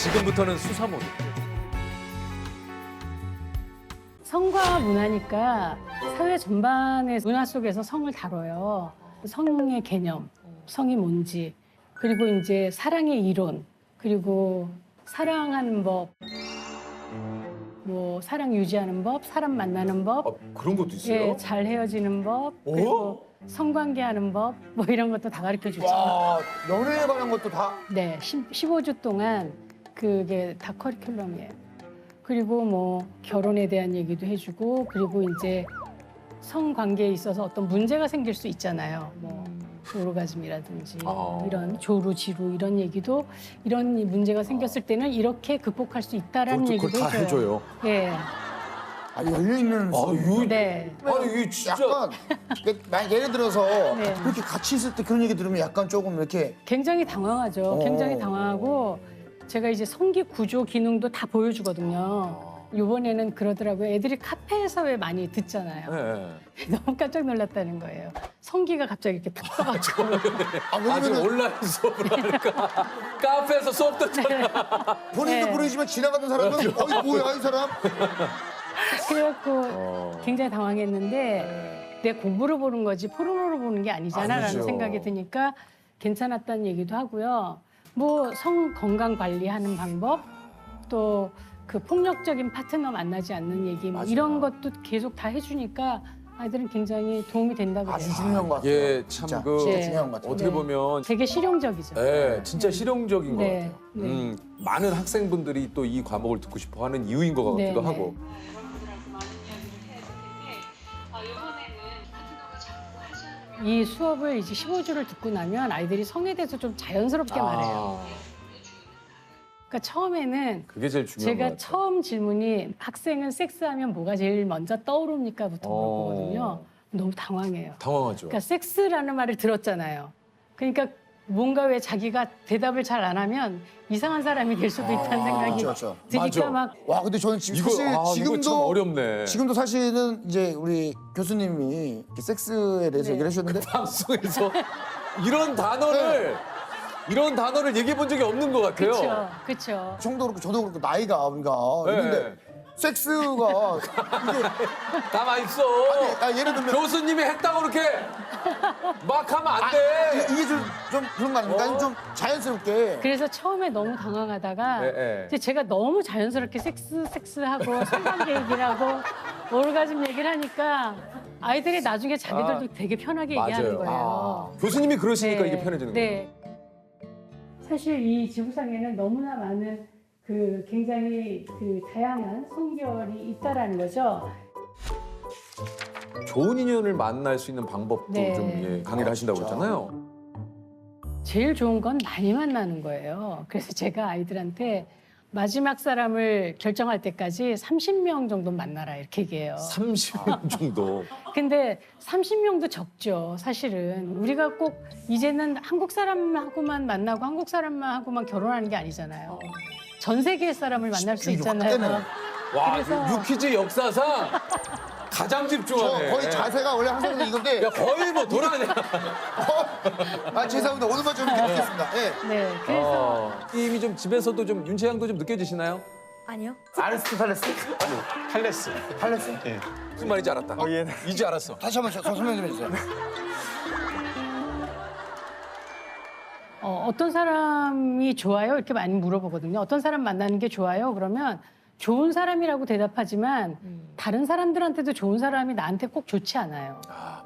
지금부터는 수사 모드. 성과 문화니까 사회 전반의 문화 속에서 성을 다뤄요. 성의 개념, 성이 뭔지, 그리고 이제 사랑의 이론, 그리고 사랑하는 법, 뭐 사랑 유지하는 법, 사람 만나는 법, 그런 것도 있어요? 예, 잘 헤어지는 법, 그리고 성관계하는 법, 뭐 이런 것도 다 가르쳐 주죠. 와, 연애에 관한 것도 다. 네, 15주 동안 그게 다 커리큘럼이에요. 그리고 뭐 결혼에 대한 얘기도 해주고, 그리고 이제 성관계에 있어서 어떤 문제가 생길 수 있잖아요. 뭐 오르가즘이라든지 이런 조루지루 이런 얘기도, 이런 문제가 생겼을 때는 이렇게 극복할 수 있다라는 얘기도 그걸 다 해줘요. 예, 아, 열려있는. 네. 아니 이게 진짜 약간, 만약 예를 들어서 네. 그렇게 같이 있을 때 그런 얘기 들으면 약간 조금 이렇게. 굉장히 당황하죠. 굉장히 당황하고, 제가 이제 성기 구조 기능도 다 보여주거든요. 이번에는 그러더라고요. 애들이 카페에서 왜 많이 듣잖아요. 네. 너무 깜짝 놀랐다는 거예요. 성기가 갑자기 이렇게 탁 떠가지고. 아, 아주 왜냐면 온라인 수업을 하니까 카페에서 수업 듣잖아. 본인도 네. 모르지만 지나가던 사람은 어이 뭐야 이 사람? 그래갖고 굉장히 당황했는데, 내 공부를 보는 거지 포르노를 보는 게 아니잖아라는 아니죠. 생각이 드니까 괜찮았다는 얘기도 하고요. 뭐 성 건강 관리하는 방법, 또 그 폭력적인 파트너 만나지 않는 얘기, 뭐 이런 것도 계속 다 해주니까 아이들은 굉장히 도움이 된다고 아주 그래요. 중요한 것 같아요. 예, 진짜. 참 그 진짜 중요한 것 같아요. 어떻게 네. 보면 되게 실용적이죠. 네, 진짜 실용적인 네, 것 같아요. 네. 많은 학생분들이 또 이 과목을 듣고 싶어하는 이유인 것 같기도 네, 네. 하고. 이 수업을 이제 15주를 듣고 나면 아이들이 성에 대해서 좀 자연스럽게 말해요. 그러니까 처음에는 그게 제일 중요한 것 제가 같아요. 처음 질문이, 학생은 섹스하면 뭐가 제일 먼저 떠오릅니까?부터 어. 물어보거든요. 너무 당황해요. 당황하죠. 그러니까 섹스라는 말을 들었잖아요. 그러니까 뭔가 왜 자기가 대답을 잘 안 하면 이상한 사람이 될 수도 있다는 생각이 그렇죠. 드니까 맞아. 막 와 근데 저는 지금 이거 사실 이거 참 지금도 어렵네. 지금도 사실은 이제 우리 교수님이 이렇게 섹스에 대해서 네. 얘기를 해주셨는데 방송에서 이런 단어를 얘기해 본 적이 없는 것 같아요. 그렇죠, 그렇죠. 형도 그렇고 저도 그렇고 나이가 우리가 네. 근데 섹스가 이게 가만 있어. 예를 들면 교수님이 했다고 그렇게 막 하면 안 돼. 이게 좀 그런 거 아닙니까? 아니, 좀 자연스럽게 그래서 처음에 너무 당황하다가 네, 네. 이제 제가 너무 자연스럽게 섹스하고 성관계 얘기를 하고 오르가즘 얘기를 하니까 아이들이 나중에 자기들도 되게 편하게 얘기하는 거예요. 교수님이 그러시니까 네, 이게 편해지는 거예요. 네. 사실 이 지구상에는 너무나 많은 그 굉장히 그 다양한 성결이 있다라는 거죠. 좋은 인연을 만날 수 있는 방법도 네. 좀 강의를 하신다고 진짜. 그랬잖아요. 제일 좋은 건 많이 만나는 거예요. 그래서 제가 아이들한테 마지막 사람을 결정할 때까지 30명 정도 만나라 이렇게 얘기해요. 30명 정도. 근데 30명도 적죠, 사실은. 우리가 꼭 이제는 한국 사람하고만 만나고 한국 사람하고만 결혼하는 게 아니잖아요. 전 세계의 사람을 만날 수 있잖아요. 와, 그래서- 유퀴즈 역사상 가장 저 집중하네. 거의 자세가 원래 항상 이건데 야, 거의 뭐 돌아가냐. 아 죄송합니다 오늘만 좀 이렇게 듣겠습니다. 예. 네, 그래서 이미 좀 집에서도 좀 윤채양도 좀 느껴지시나요? 아니요. 알스 팔레스 탈레스. 팔레스 무슨 말인지 알았다. 예. 이제 알았어. 다시 한번 저 설명 좀 해주세요. 어떤 사람이 좋아요? 이렇게 많이 물어보거든요. 어떤 사람 만나는 게 좋아요? 그러면 좋은 사람이라고 대답하지만 다른 사람들한테도 좋은 사람이 나한테 꼭 좋지 않아요.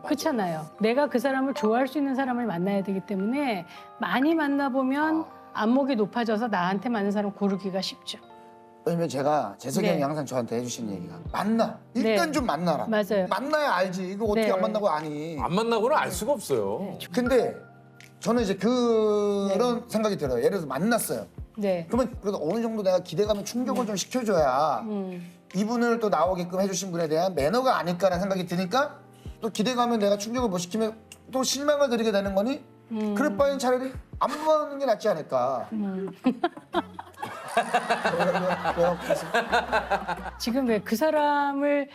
그렇잖아요. 내가 그 사람을 좋아할 수 있는 사람을 만나야 되기 때문에 많이 만나보면 안목이 높아져서 나한테 맞는 사람 고르기가 쉽죠. 왜냐면 제가 재석이 네. 형이 항상 저한테 해주시는 얘기가 만나 일단 네. 좀 만나라. 맞아요. 만나야 알지. 이거 어떻게 네. 안 만나고 아니. 안 만나고는 알 수가 없어요. 근데 저는 이제 그런 생각이 들어요. 예를 들어서 만났어요. 네. 그러면 그래도 어느 정도 내가 기대감에 충족을 좀 시켜줘야 이분을 또 나오게끔 해주신 분에 대한 매너가 아닐까라는 생각이 드니까 또 기대감에 내가 충족을 못 시키면 또 실망을 드리게 되는 거니 그럴 바엔 차라리 안 보는 게 낫지 않을까. 왜요? 지금 왜 그 사람을,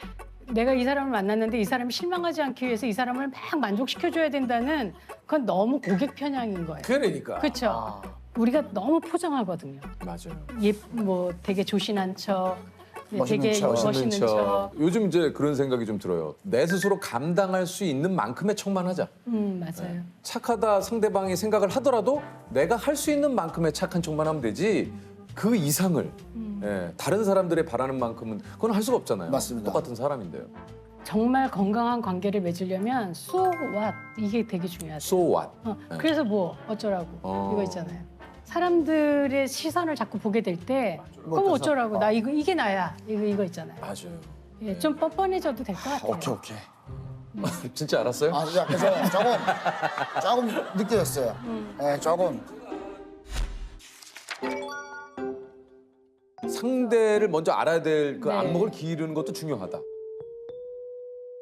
내가 이 사람을 만났는데 이 사람이 실망하지 않기 위해서 이 사람을 막 만족시켜줘야 된다는, 그건 너무 고객 편향인 거예요. 그러니까. 그렇죠. 우리가 너무 포장하거든요. 맞아요. 뭐 되게 조신한 척, 멋있는 되게 척. 멋있는 척. 요즘 이제 그런 생각이 좀 들어요. 내 스스로 감당할 수 있는 만큼의 척만 하자. 맞아요. 착하다 상대방이 생각을 하더라도 내가 할 수 있는 만큼의 착한 척만 하면 되지 그 이상을 다른 사람들의 바라는 만큼은 그건 할 수가 없잖아요. 맞습니다. 똑같은 사람인데요. 정말 건강한 관계를 맺으려면 so what 이게 되게 중요하죠. So what? 그래서 뭐 어쩌라고 이거 있잖아요. 사람들의 시선을 자꾸 보게 될 때 뭐 그럼 어때서? 어쩌라고 나 이게 나야 이거 있잖아요. 맞아요. 예, 좀 뻔뻔해져도 될 것 같아요. 오케이. 진짜 알았어요? 아, 진짜 그래서 조금 느껴졌어요. 네, 조금. 상대를 먼저 알아야 될 그 네. 안목을 기르는 것도 중요하다.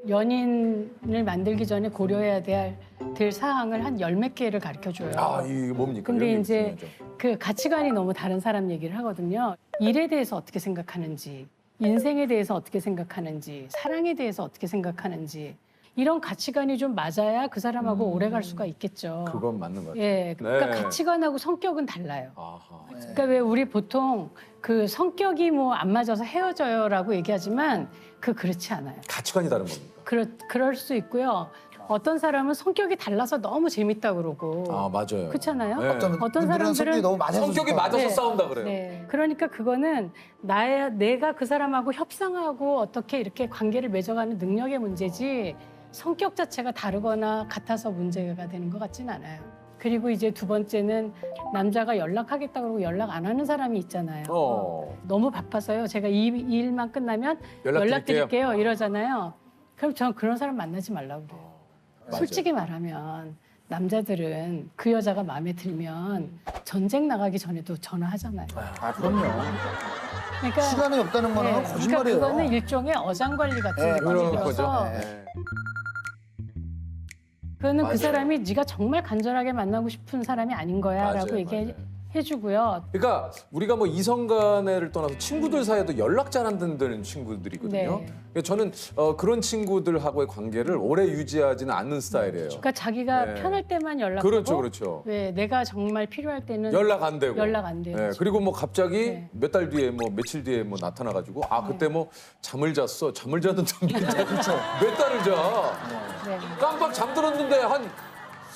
연인을 만들기 전에 고려해야 될 사항을 한 열 몇 개를 가르쳐 줘요. 아, 이게 뭡니까? 근데 이런 게 이제 중요하죠. 그 가치관이 너무 다른 사람 얘기를 하거든요. 일에 대해서 어떻게 생각하는지, 인생에 대해서 어떻게 생각하는지, 사랑에 대해서 어떻게 생각하는지 이런 가치관이 좀 맞아야 그 사람하고 오래 갈 수가 있겠죠. 그건 맞는 것 같아요. 예, 그러니까 네. 가치관하고 성격은 달라요. 아하. 그러니까 왜 우리 보통 그 성격이 뭐 안 맞아서 헤어져요라고 얘기하지만 그렇지 않아요. 가치관이 다른 겁니다. 그럴 수 있고요. 어떤 사람은 성격이 달라서 너무 재밌다 그러고 아, 맞아요. 그렇잖아요. 네. 어떤 분들은 사람들은 성격이 너무 맞아서 성격이 좋다. 맞아서 네. 싸운다 그래요. 네. 그러니까 그거는 내가 그 사람하고 협상하고 어떻게 이렇게 관계를 맺어가는 능력의 문제지 성격 자체가 다르거나 같아서 문제가 되는 것 같진 않아요. 그리고 이제 두 번째는 남자가 연락하겠다 그러고 연락 안 하는 사람이 있잖아요. 너무 바빠서요. 제가 이 일만 끝나면 연락드릴게요 이러잖아요. 그럼 저는 그런 사람 만나지 말라고 그래요. 맞아요. 솔직히 말하면 남자들은 그 여자가 마음에 들면 전쟁 나가기 전에도 전화하잖아요. 아, 그럼요. 그러니까 시간이 없다는 거는 그러니까 거짓말이에요. 그거는 일종의 어장관리 같은 네, 그런 맞아요. 느낌이어서 거죠. 네. 그거는 맞아요. 그 사람이 네가 정말 간절하게 만나고 싶은 사람이 아닌 거야라고 맞아요, 얘기해주고요. 그러니까 우리가 뭐 이성 간에를 떠나서 친구들 사이에도 연락 잘 안 된다는 친구들이거든요. 네. 그러니까 저는 그런 친구들하고의 관계를 오래 유지하지는 않는 스타일이에요. 그러니까 자기가 네. 편할 때만 연락하고 그렇죠, 그렇죠. 왜 내가 정말 필요할 때는 연락 안 되고. 연락 안 돼요. 네, 그리고 뭐 갑자기 네. 몇 달 뒤에 뭐 며칠 뒤에 뭐 나타나가지고 아 그때 뭐 잠을 잤어. 잠을 자든 몇 달을 자. 네. 깜빡 잠들었는데 한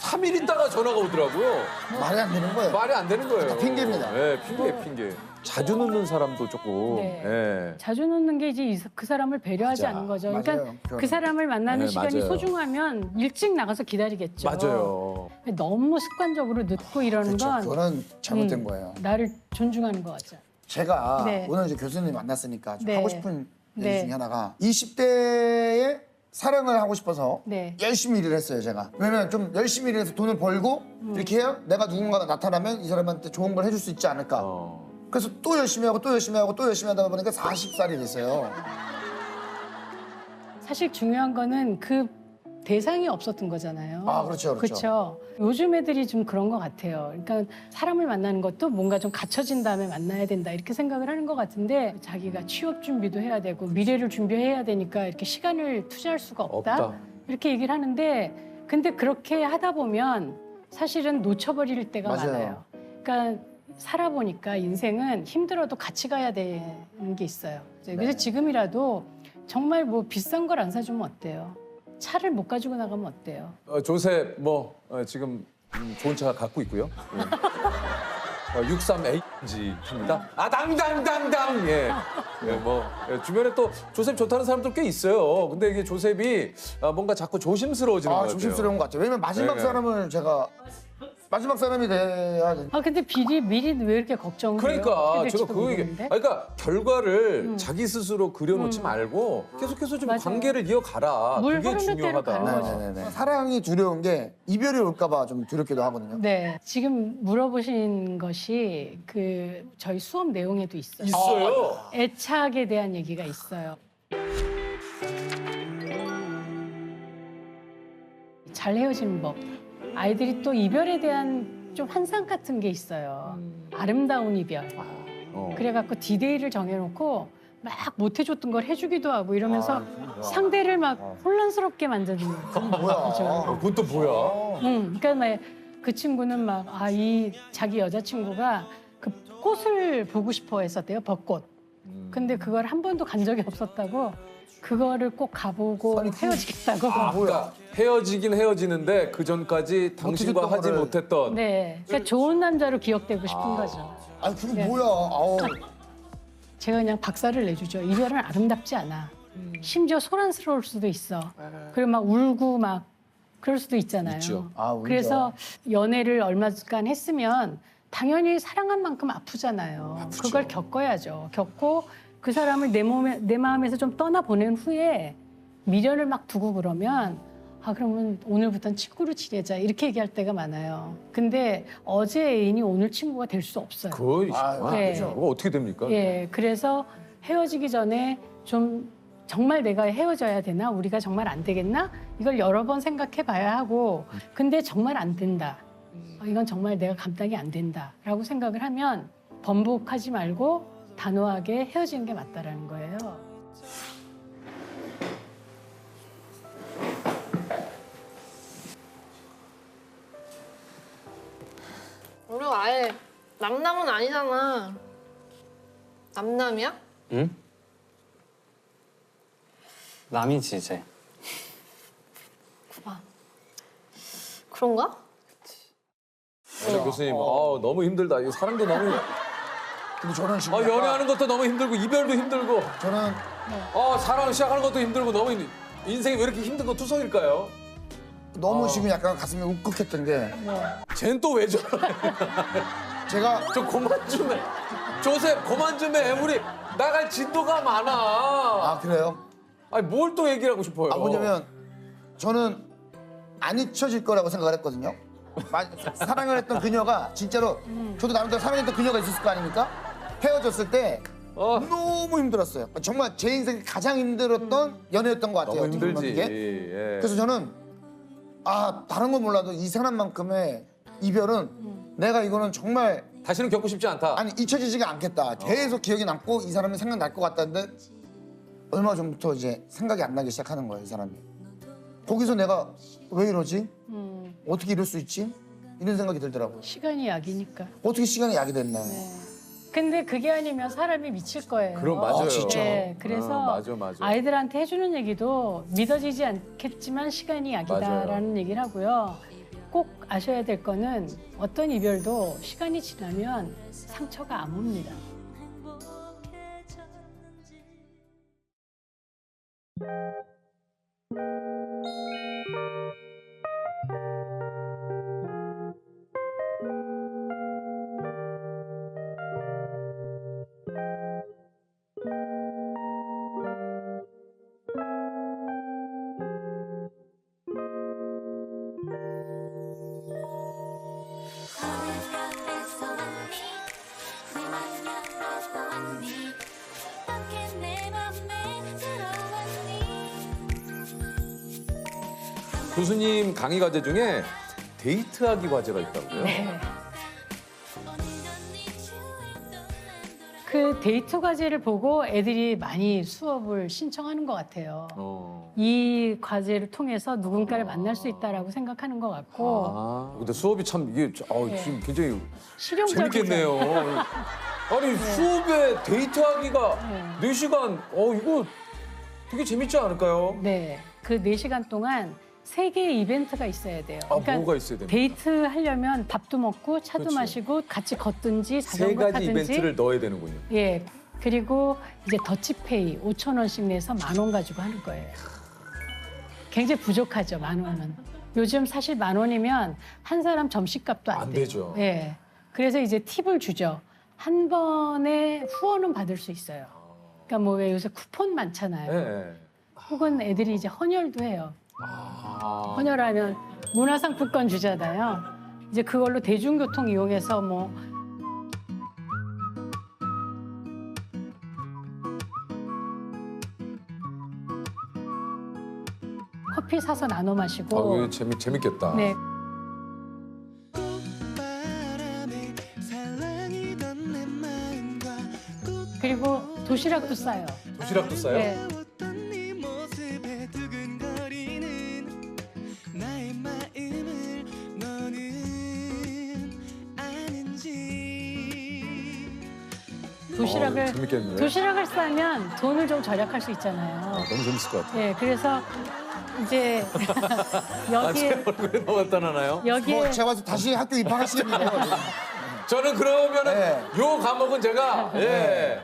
3일 있다가 전화가 오더라고요. 말이 안 되는 거예요. 말이 안 되는 거예요. 다 핑계입니다. 네, 핑계. 자주 늦는 사람도 조금. 네. 네. 자주 놓는 게 이제 그 사람을 배려하지 맞아. 않는 거죠. 맞아요. 그러니까 그거는. 그 사람을 만나는 네, 시간이 맞아요. 소중하면 일찍 나가서 기다리겠죠. 맞아요. 너무 습관적으로 늦고 이러는 그렇죠. 건 그거는 잘못된 거예요. 나를 존중하는 거 같죠. 제가 네. 오늘 이제 교수님 만났으니까 좀 네. 하고 싶은 얘기 네. 중에 하나가 20대에 사랑을 하고 싶어서 네. 열심히 일을 했어요, 제가. 왜냐면 좀 열심히 일해서 돈을 벌고 이렇게 해야 내가 누군가 나타나면 이 사람한테 좋은 걸 해줄 수 있지 않을까. 그래서 또 열심히 하고 또 열심히 하고 또 열심히 하다 보니까 40살이 됐어요. 사실 중요한 거는 그 대상이 없었던 거잖아요. 아, 그렇죠, 그렇죠. 그렇죠. 요즘 애들이 좀 그런 것 같아요. 그러니까 사람을 만나는 것도 뭔가 좀 갖춰진 다음에 만나야 된다 이렇게 생각을 하는 것 같은데 자기가 취업 준비도 해야 되고 미래를 준비해야 되니까 이렇게 시간을 투자할 수가 없다. 이렇게 얘기를 하는데 근데 그렇게 하다 보면 사실은 놓쳐버릴 때가 맞아요. 많아요. 그러니까 살아보니까 인생은 힘들어도 같이 가야 되는 게 있어요. 그래서 지금이라도 정말 뭐 비싼 걸 안 사주면 어때요? 차를 못 가지고 나가면 어때요? 조셉 뭐 지금 좋은 차 갖고 있고요. 63A입니다. 아 당당당당 예. 뭐 주변에 또 조셉 좋다는 사람들 꽤 있어요. 근데 이게 조셉이 뭔가 자꾸 조심스러워지는 것 아, 같아요. 조심스러운 것 같아요. 왜냐면 마지막 네. 사람을 제가 마지막 사람이 돼야 돼. 아 근데 미리 왜 이렇게 걱정을 해요? 그러니까 어떻게 제가 될지도 그 얘기, 모르는데. 그러니까 결과를 자기 스스로 그려놓지 말고 계속해서 좀 맞아요. 관계를 이어가라. 물 그게 흐르는 대로 가는 중요하다. 거죠. 네네네. 사랑이 두려운 게 이별이 올까봐 좀 두렵기도 하거든요. 네, 지금 물어보신 것이 그 저희 수업 내용에도 있어요. 있어요. 애착에 대한 얘기가 있어요. 잘 헤어지는 법. 아이들이 또 이별에 대한 좀 환상 같은 게 있어요. 아름다운 이별. 그래갖고 디데이를 정해놓고 막 못해줬던 걸 해주기도 하고 이러면서 상대를 막 혼란스럽게 만드는 뭐야? 그건 또 뭐야? 그러니까 막 그 친구는 막 이 자기 여자친구가 그 꽃을 보고 싶어 했었대요. 벚꽃. 근데 그걸 한 번도 간 적이 없었다고 그거를 꼭 가보고 아니, 헤어지겠다고. 그러니까 헤어지긴 헤어지는데 그 전까지 당신과 못했던 하지 거를. 못했던 네. 그러니까 좋은 남자로 기억되고 싶은 거죠. 아니 그게 네. 뭐야? 아우. 제가 그냥 박살을 내주죠. 이별은 아름답지 않아. 심지어 소란스러울 수도 있어. 그리고 막 울고 막 그럴 수도 있잖아요. 있죠. 아, 울죠. 그래서 연애를 얼마간 했으면 당연히 사랑한 만큼 아프잖아요. 그걸 겪어야죠. 겪고 그 사람을 내 마음에서 좀 떠나보낸 후에 미련을 막 두고 그러면 그러면 오늘부터는 친구로 지내자 이렇게 얘기할 때가 많아요. 근데 어제 애인이 오늘 친구가 될 수 없어요. 거의 네. 그거 어떻게 됩니까? 예, 그래서 헤어지기 전에 좀 정말 내가 헤어져야 되나? 우리가 정말 안 되겠나? 이걸 여러 번 생각해 봐야 하고 근데 정말 안 된다. 이건 정말 내가 감당이 안 된다라고 생각을 하면 번복하지 말고 단호하게 헤어지는 게 맞다라는 거예요. 우리가 아예 남남은 아니잖아. 남남이야? 응? 남이지 이제. 그런가? 네, 교수님, 너무 힘들다. 이 사랑도 너무 근데 저는 지금 연애하는 것도 너무 힘들고 이별도 힘들고 저는 사랑 시작하는 것도 힘들고 너무 인생이 왜 이렇게 힘든 거 투성일까요? 너무 지금 약간 가슴이 울컥했던 게 쟨 또 왜 저래? 제가 좀 그만 좀 해. 조셉 그만 좀 해. 우리 나갈 진도가 많아. 아 그래요? 아니 뭘 또 얘기를 하고 싶어요? 뭐냐면 저는 안 잊혀질 거라고 생각을 했거든요. 사랑을 했던 그녀가 진짜로 저도 나름대로 사랑했던 그녀가 있었을 거 아닙니까? 헤어졌을 때 너무 힘들었어요. 정말 제 인생에 가장 힘들었던 연애였던 것 같아요. 너무 지금 힘들지. 이게. 예. 그래서 저는 다른 건 몰라도 이 사람만큼의 이별은 내가 이거는 정말 다시는 겪고 싶지 않다. 잊혀지지가 않겠다. 계속 기억이 남고 이 사람이 생각날 것 같다는데 얼마 전부터 이제 생각이 안 나기 시작하는 거예요, 이 사람이. 거기서 내가 왜 이러지? 어떻게 이럴 수 있지? 이런 생각이 들더라고요. 시간이 약이니까. 어떻게 시간이 약이 됐나. 근데 그게 아니면 사람이 미칠 거예요. 그럼 맞아요. 진짜? 네, 그래서 맞아. 아이들한테 해주는 얘기도 믿어지지 않겠지만 시간이 약이다라는 얘기를 하고요. 꼭 아셔야 될 거는 어떤 이별도 시간이 지나면 상처가 안 옵니다. 교수님 강의 과제 중에 데이트하기 과제가 있다고요? 네. 그 데이트 과제를 보고 애들이 많이 수업을 신청하는 것 같아요. 이 과제를 통해서 누군가를 만날 수 있다라고 생각하는 것 같고 근데 수업이 참 이게 네. 지금 굉장히 실용적이죠. 재밌겠네요. 아니 수업에 데이트하기가 네. 4시간 이거 되게 재밌지 않을까요? 네, 그 4시간 동안 3개의 이벤트가 있어야 돼요. 뭐가 있어야 됩니까? 데이트 하려면 밥도 먹고 차도 그렇죠. 마시고 같이 걷든지 세 자전거 가지 타든지 이벤트를 넣어야 되는군요. 예, 그리고 이제 더치페이 5,000원씩 내서 10,000원 가지고 하는 거예요. 굉장히 부족하죠, 10,000원은. 요즘 사실 10,000원이면 한 사람 점심값도 안 안 돼요. 되죠. 예, 그래서 이제 팁을 주죠. 한 번에 후원은 받을 수 있어요. 그러니까 뭐 왜 요새 쿠폰 많잖아요. 네. 혹은 애들이 이제 헌혈도 해요. 헌혈하면 문화상품권 주잖아요. 이제 그걸로 대중교통 이용해서 뭐 커피 사서 나눠 마시고. 이거 재밌겠다. 네. 그리고 도시락도 싸요. 도시락도 싸요? 네. 재밌겠네. 도시락을 싸면 돈을 좀 절약할 수 있잖아요. 너무 재밌을 것 같아요. 예, 그래서 이제 제 여기에 얼굴에 너무 나타나나요? 여기에 뭐 제가 봐서 다시 학교 입학하시겠네요. 저는 그러면은 네. 요 과목은 제가 예.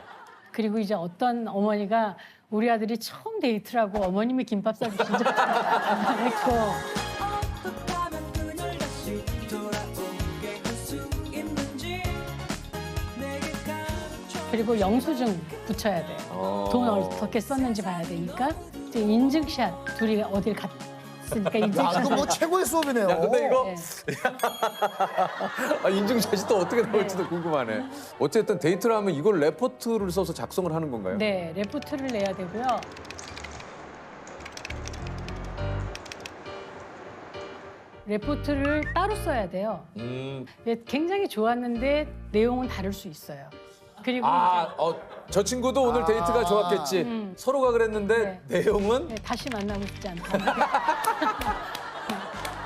그리고 이제 어떤 어머니가 우리 아들이 처음 데이트라고 어머님이 김밥 싸주신 적 있고 어떡하면 그녀를 다시 돌아오게 할 수 있는지 내게 가르쳐 그리고 영수증 붙여야 돼요. 돈 어떻게 썼는지 봐야 되니까 이제 인증샷 둘이 어딜 갔으니까 야, 인증샷. 이거 뭐 최고의 수업이네요. 야, 근데 이거 네. 인증샷이 또 어떻게 나올지도 궁금하네. 어쨌든 데이트를 하면 이걸 레포트를 써서 작성을 하는 건가요? 네, 레포트를 내야 되고요. 레포트를 따로 써야 돼요. 굉장히 좋았는데 내용은 다를 수 있어요. 그리고 저 친구도 오늘 데이트가 좋았겠지. 서로가 그랬는데 내용은 네, 다시 만나고 싶지 않다.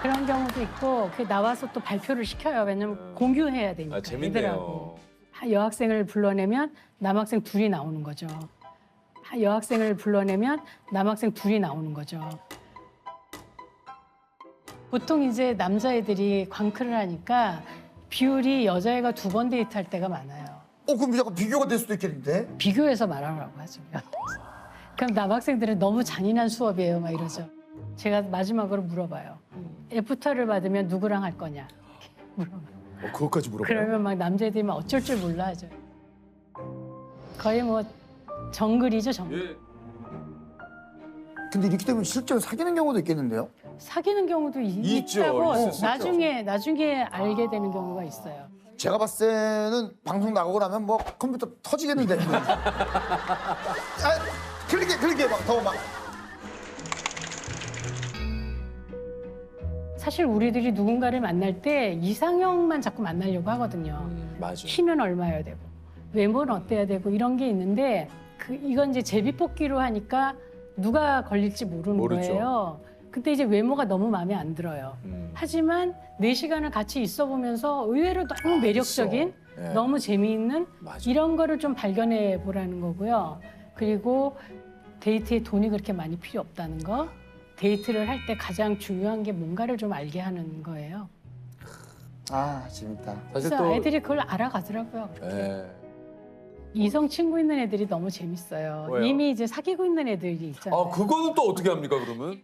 그런 경우도 있고 나와서 또 발표를 시켜요. 왜냐면 공유해야 되니까. 애들하고. 재밌네요. 여학생을 불러내면 남학생 둘이 나오는 거죠. 여학생을 불러내면 남학생 둘이 나오는 거죠. 보통 이제 남자애들이 광클을 하니까 비율이 여자애가 2번 데이트할 때가 많아요. 그럼 약간 비교가 될 수도 있겠는데? 비교해서 말하라고 하죠. 그럼 남학생들은 너무 잔인한 수업이에요, 막 이러죠. 제가 마지막으로 물어봐요. 애프터를 받으면 누구랑 할 거냐? 이렇게 물어봐요. 그것까지 물어봐요. 그러면 막 남자애들이 막 어쩔 줄 몰라 하죠. 거의 뭐 정글이죠, 정글. 예. 근데 이렇게 되면 실제로 사귀는 경우도 있겠는데요? 사귀는 경우도 있죠. 있다고 있을 수 나중에 알게 되는 경우가 있어요. 제가 봤을 때는 방송 나가고 나면 뭐 컴퓨터 터지겠는데. 클릭해 막 더 막. 사실 우리들이 누군가를 만날 때 이상형만 자꾸 만나려고 하거든요. 맞아. 키는 얼마여야 되고 외모는 어때야 되고 이런 게 있는데 이건 이제 제비뽑기로 하니까 누가 걸릴지 모르는 모르죠. 거예요. 근데 이제 외모가 너무 마음에 안 들어요. 하지만 4시간을 같이 있어 보면서 의외로 너무 매력적인 네. 너무 재미있는 맞아. 이런 거를 좀 발견해 보라는 거고요. 그리고 데이트에 돈이 그렇게 많이 필요 없다는 거. 데이트를 할 때 가장 중요한 게 뭔가를 좀 알게 하는 거예요. 재밌다. 사실 그래서 또 아이들이 그걸 알아가더라고요. 예. 이성 친구 있는 애들이 너무 재밌어요. 왜요? 이미 이제 사귀고 있는 애들이 있잖아요. 그거는 또 어떻게 합니까 그러면?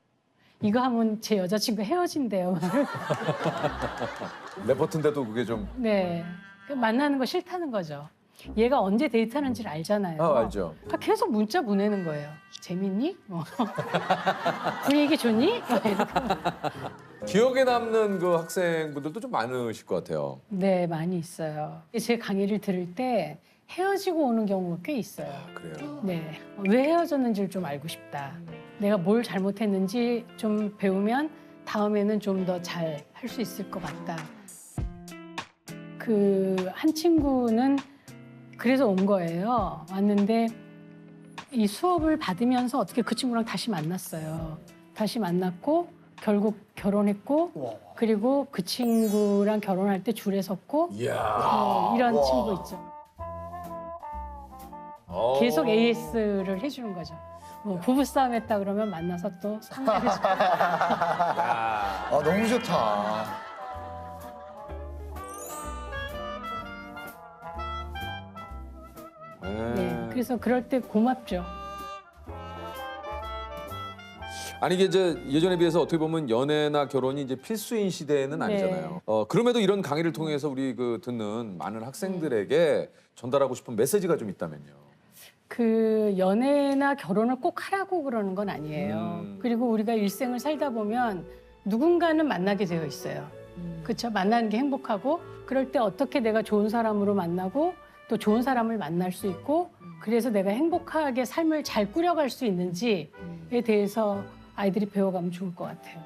이거 하면 제 여자친구 헤어진대요. 레포트인데도 그게 좀 네. 만나는 거 싫다는 거죠. 얘가 언제 데이트하는지를 알잖아요. 알죠. 계속 문자 보내는 거예요. 재밌니? 분위기 좋니? 기억에 남는 그 학생분들도 좀 많으실 것 같아요. 네, 많이 있어요. 제 강의를 들을 때 헤어지고 오는 경우가 꽤 있어요. 그래요. 네, 왜 헤어졌는지를 좀 알고 싶다. 내가 뭘 잘못했는지 좀 배우면 다음에는 좀 더 잘 할 수 있을 것 같다. 한 친구는 그래서 온 거예요. 왔는데 이 수업을 받으면서 어떻게 그 친구랑 다시 만났어요. 다시 만났고 결국 결혼했고 그리고 그 친구랑 결혼할 때 줄에 섰고 이야. 이런 친구 있죠. 계속 AS를 해주는 거죠. 뭐 부부싸움 했다 그러면 만나서 또 상담해주고. 너무 좋다. 네, 그래서 그럴 때 고맙죠. 아니 이게 이제 예전에 비해서 어떻게 보면 연애나 결혼이 이제 필수인 시대는 아니잖아요. 그럼에도 이런 강의를 통해서 우리 듣는 많은 학생들에게 전달하고 싶은 메시지가 좀 있다면요. 연애나 결혼을 꼭 하라고 그러는 건 아니에요. 그리고 우리가 일생을 살다 보면 누군가는 만나게 되어 있어요. 그렇죠? 만나는 게 행복하고 그럴 때 어떻게 내가 좋은 사람으로 만나고 또 좋은 사람을 만날 수 있고 그래서 내가 행복하게 삶을 잘 꾸려갈 수 있는지에 대해서 아이들이 배워가면 좋을 것 같아요.